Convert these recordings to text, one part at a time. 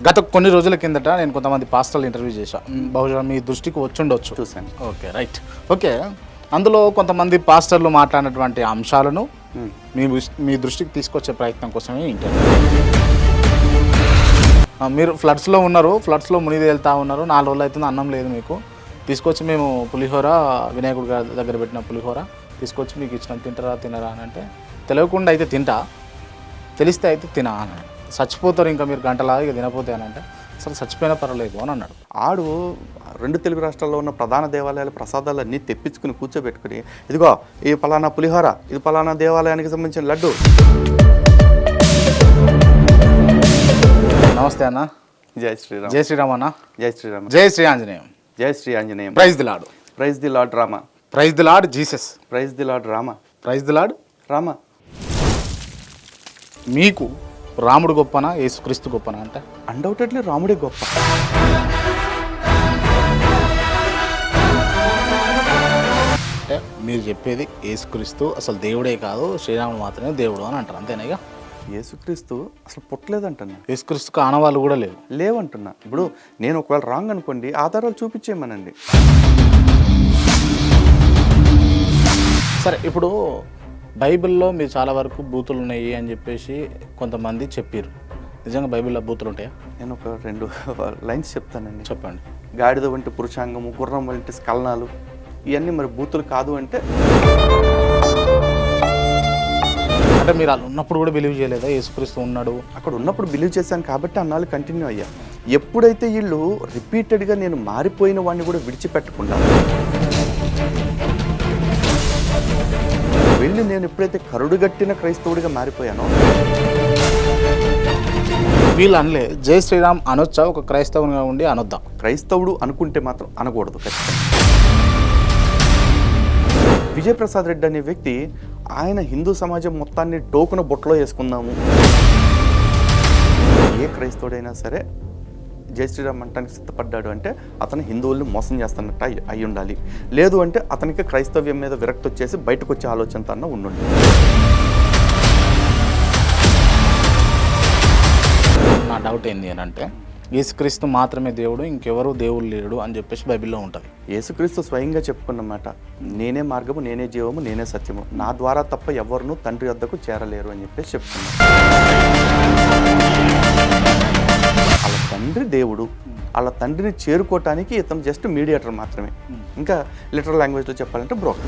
గత కొన్ని రోజుల కిందట నేను కొంతమంది పాస్టర్లు ఇంటర్వ్యూ చేశాను, బహుశా మీ దృష్టికి వచ్చుండొచ్చు. చూశాను. Okay, right. ఓకే, అందులో కొంతమంది పాస్టర్లు మాట్లాడినటువంటి అంశాలను మీ దృష్టికి తీసుకొచ్చే ప్రయత్నం కోసమే ఇంటర్వ్యూ. మీరు ఫ్లడ్స్లో ఉన్నారు, ఫ్లడ్స్లో మునిగి వెళ్తూ ఉన్నారు, 4 రోజులు అవుతుంది, అన్నం లేదు మీకు, తీసుకొచ్చి మేము పులిహోర, వినాయకుడి గారి దగ్గర పెట్టిన పులిహోర తీసుకొచ్చి మీకు ఇచ్చిన, తినరా అని అంటే, తెలియకుండా అయితే తింటా, తెలిస్తే అయితే తినా అని. చచ్చిపోతారు ఇంకా మీరు గంటలా ఇక తినపోతే అని అంటే, అసలు చచ్చిపోయినా పర్వాలేదు అని అన్నాడు. ఆడు 2 తెలుగు రాష్ట్రాల్లో ఉన్న ప్రధాన దేవాలయాల ప్రసాదాలన్నీ తెప్పించుకుని కూర్చోబెట్టుకుని, ఇదిగో ఈ పలానా పులిహోర, ఇది పలానా దేవాలయానికి సంబంధించిన లడ్డు. నమస్తే అన్న. జై శ్రీరామ్. జై శ్రీరామ్ అన్న. జై శ్రీరామ్. జై శ్రీ ఆంజనేయం. జై Shri Anjaneyam. Praise the Lord. Praise the Lord Rama. Praise the Lord Jesus. Praise the Lord Rama. Praise the Lord Rama. మీకు రాముడు గొప్పనా యేసుక్రీస్తు గొప్పనా అంటే? అన్డౌటెడ్లీ రాముడే గొప్ప. అంటే మీరు చెప్పేది యేసుక్రీస్తు అసలు దేవుడే కాదు, శ్రీరాముడు మాత్రమే దేవుడు అని అంటారు, అంతేనా? ఇక యేసుక్రీస్తు అసలు పుట్టలేదంటున్నా. యేసుక్రీస్తుకు ఆనవాళ్ళు కూడా లేవంటున్నా. ఇప్పుడు నేను ఒకవేళ రాంగ్ అనుకోండి, ఆధారాలు చూపించేయమనండి. సరే, ఇప్పుడు బైబిల్లో మీరు చాలా వరకు బూతులు ఉన్నాయి అని చెప్పేసి కొంతమంది చెప్పారు. నిజంగా బైబిల్లో బూతులు ఉంటాయా? నేను ఒక 2 లైన్స్ చెప్తానండి. చెప్పండి. గాడిద వంటి పురుషాంగము, గుర్రం వంటి స్కలనాలు, ఇవన్నీ మరి బూతులు కాదు అంటే? అంటే మీరు అలా ఉన్నప్పుడు కూడా బిలీవ్ చేయలేదా యేసుక్రీస్తు ఉన్నాడు? అక్కడ ఉన్నప్పుడు బిలీవ్ చేశాను కాబట్టి అన్నాళ్ళు కంటిన్యూ అయ్యా. ఎప్పుడైతే వీళ్ళు రిపీటెడ్గా నేను మారిపోయిన వాడిని కూడా విడిచిపెట్టకుండా వెళ్ళి నేను ఎప్పుడైతే కరుడుగట్టిన క్రైస్తవుడిగా మారిపోయానో, వీళ్ళు అనలే జై శ్రీరామ్ అనొచ్చా? ఒక క్రైస్తవునిగా ఉండి అనొద్దాం? క్రైస్తవుడు అనుకుంటే మాత్రం అనకూడదు ఖచ్చితంగా. విజయప్రసాద్ రెడ్డి అనే వ్యక్తి ఆయన హిందూ సమాజం మొత్తాన్ని టోకున బొట్టలో వేసుకుందాము, ఏ క్రైస్తవుడైనా సరే జై శ్రీరామ్ అంటానికి సిద్ధపడ్డాడు అంటే అతను హిందువుల్ని మోసం చేస్తున్నట్టు అయి ఉండాలి. లేదు అంటే అతనికి క్రైస్తవ్యం మీద విరక్తి వచ్చేసి బయటకు వచ్చే ఆలోచనతో అన్న ఉండండి. నా డౌట్ ఏంది అని అంటే, యేసుక్రీస్తు మాత్రమే దేవుడు, ఇంకెవరు దేవుడు లేడు అని చెప్పేసి బైబిల్లో ఉంటుంది. యేసుక్రీస్తు స్వయంగా చెప్పుకున్నమాట, నేనే మార్గము, నేనే జీవము, నేనే సత్యము, నా ద్వారా తప్ప ఎవరునూ తండ్రి వద్దకు చేరలేరు అని చెప్పేసి చెప్పుకున్నాను. వాళ్ళ తండ్రి దేవుడు, వాళ్ళ తండ్రిని చేరుకోవటానికి ఇతను జస్ట్ మీడియేటర్ మాత్రమే. ఇంకా లిటరల్ లాంగ్వేజ్లో చెప్పాలంటే బ్రోకర్.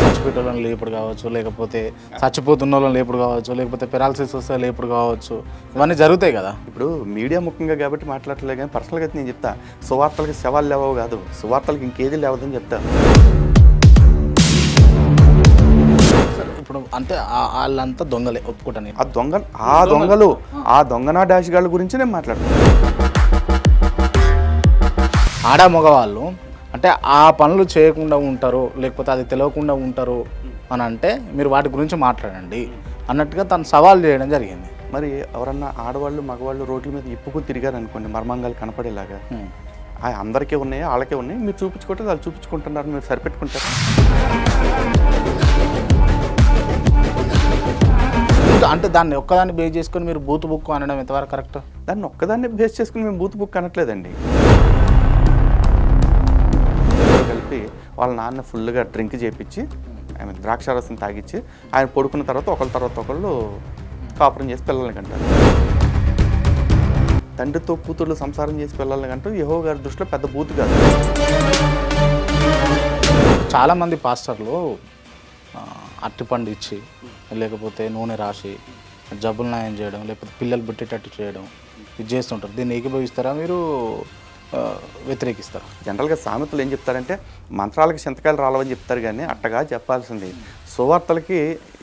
చచ్చిపోయేటోళ్ళని లేపుడు కావచ్చు, లేకపోతే చచ్చిపోతున్న వాళ్ళని లేపుడు కావచ్చు, లేకపోతే పెరాలసిస్ వస్తే లేపుడు కావచ్చు, ఇవన్నీ జరుగుతాయి కదా. ఇప్పుడు మీడియా ముఖ్యంగా కాబట్టి మాట్లాడలేదు, కానీ పర్సనల్గా అయితే నేను చెప్తా, సువార్తలకి శవాలు లేవవు కాదు, సువార్తలకి ఇంకేది లేవదని చెప్తా. ఇప్పుడు అంటే వాళ్ళంతా దొంగలే, ఒప్పుకుంటాను. ఆ దొంగనా డాష్ గాళ్ళ గురించి నేను మాట్లాడతాను. ఆడ మగవాళ్ళు అంటే ఆ పనులు చేయకుండా ఉంటారు, లేకపోతే అది తెలియకుండా ఉంటారు అని అంటే మీరు వాటి గురించి మాట్లాడండి అన్నట్టుగా తను సవాల్ చేయడం జరిగింది. మరి ఎవరన్నా ఆడవాళ్ళు మగవాళ్ళు రోడ్ల మీద ఇప్పుకుని తిరిగారు అనుకోండి, మర్మంగాలు కనపడేలాగా, అందరికీ ఉన్నాయి, వాళ్ళకే ఉన్నాయి, మీరు చూపించుకుంటే వాళ్ళు చూపించుకుంటున్నారు, మీరు సరిపెట్టుకుంటారు. అంటే దాన్ని ఒక్కదాన్ని బేస్ చేసుకొని మీరు బూత్ బుక్ అనడం ఎంతవరకు కరెక్ట్? దాన్ని ఒక్కదాన్ని బేస్ చేసుకుని మేము బూత్ బుక్ అనట్లేదండి. కలిపి వాళ్ళ నాన్న ఫుల్గా డ్రింక్ చేయించి, ఆమె ద్రాక్షారసం తాగిచ్చి, ఆయన పడుకున్న తర్వాత ఒకళ్ళ తర్వాత ఒకళ్ళు కాపురం చేసి పిల్లల్ని కంటారు. తండ్రితో కూతుర్లు సంసారం చేసి పిల్లల్ని కంటూ యెహోవా గారి దృష్టిలో పెద్ద బూత్ కాదు. చాలామంది పాస్టర్లు అరటిపండు ఇచ్చి, లేకపోతే నూనె రాసి జబ్బులు నయం చేయడం, లేకపోతే పిల్లలు పుట్టేటట్టు చేయడం, ఇది చేస్తుంటారు. దీన్ని ఏకీభవిస్తారా మీరు వ్యతిరేకిస్తారా? జనరల్గా సామెతలు ఏం చెప్తారంటే, మంత్రాలకి చింతకాయలు రాలవని చెప్తారు, కానీ అట్టగా చెప్పాల్సింది సువార్తలకి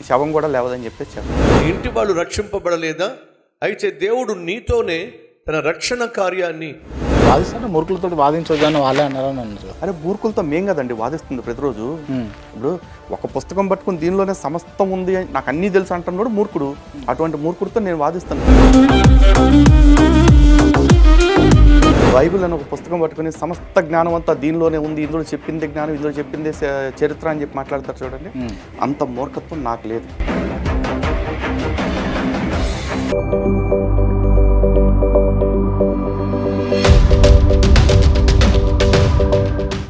శవం కూడా లేవదని చెప్పేసి చెప్పారు. ఇంటి వాళ్ళు రక్షింపబడలేదా? అయితే దేవుడు నీతోనే తన రక్షణ కార్యాన్ని వాదిస్తుంటే మూర్ఖులతో వాదించొద్దని వాళ్ళే అన్నారని అన్నారు. అరే మూర్ఖులతో మేం కదండి వాదిస్తుంది ప్రతిరోజు. ఇప్పుడు ఒక పుస్తకం పట్టుకుని దీనిలోనే సమస్తం ఉంది, నాకు అన్నీ తెలుసు అంటున్నాడు మూర్ఖుడు. అటువంటి మూర్ఖుడితో నేను వాదిస్తాను. బైబిల్ అని ఒక పుస్తకం పట్టుకుని సమస్త జ్ఞానం అంతా దీనిలోనే ఉంది, ఇందులో చెప్పిందే జ్ఞానం, ఇందులో చెప్పిందే చరిత్ర అని చెప్పి మాట్లాడతారు చూడండి, అంత మూర్ఖత్వం నాకు లేదు. ఆమేన్.